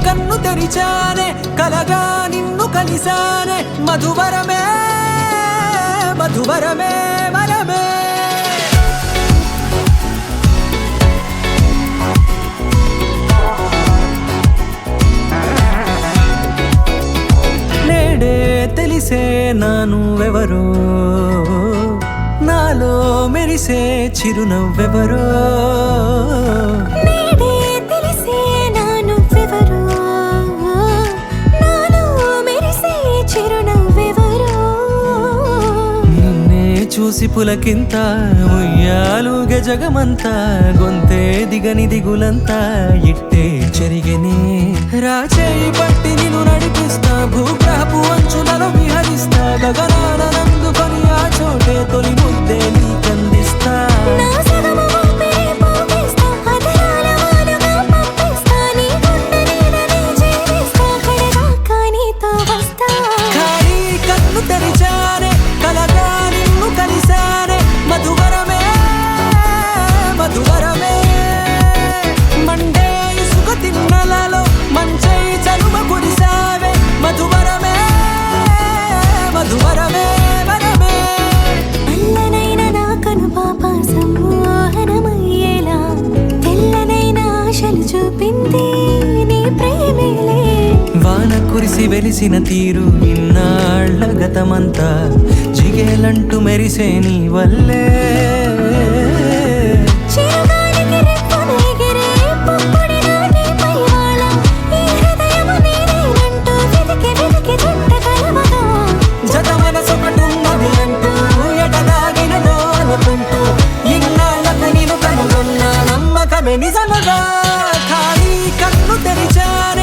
కన్ను తెరిచానే కలగా నిన్ను కలిసానే మధువరమే మధువరమే వరమే నేడే తెలిసే నానువెవరో నాలో మెరిసే చిరునవ్వెవరో నేడే తెలిసే నానువెవరో నాలో మెరిసే చిరునవ్వెవరో నిన్నే చూసి పులకింత ఉయ్యాలుగే జగమంతా గొంతే దిగని దిగులంతా ఇట్టే చెరిగెనే రాచేయి పట్టి నిన్ను నడిపిస్తా భూగ్రహపు అంచులలో విహరిస్తా గగనాన నందుకొని ఆ చోటే తొలి ముద్దే నీకందిస్తా నా సగము ఊపిరి పోగిస్తా అదరాల వానగా పంపిస్తా నీ గుండె నీడనే జీవిస్తా కడదాకా నీతో వస్తా ఖాళీ కన్ను తెరిచానే కలగా నిన్ను కలిసానే మధువరమే మధువరమే మండే ఇసుక తిన్నలలో మంచై చలువ కురిసావే మధువరమే మధువరమే వరమే అల్లనైన నా కను పాప సమ్మోహనమయ్యేలా తెల్లనైన ఆశలు చూపింది నీ ప్రేమేలే వాన కురిసి వెలిసిన తీరు ఇన్నాళ్ల గతమంతా జిగేలంటూ మెరిసే నీ వల్లే చిరుగాలికి రెప్పను ఎగిరే పుప్పొడిన నీపై వాళ ఈ హృదయము నీదేనంటూ వెతికి వెతికి జంట కలవగా జత మనసొకటున్నది అంటూ ఎటదాగినదో అనుకుంటూ ఇన్నాళ్లకు నేను కనుగొన్న నమ్మకమే నిజముగా ఖాళీ కన్ను తెరిచానే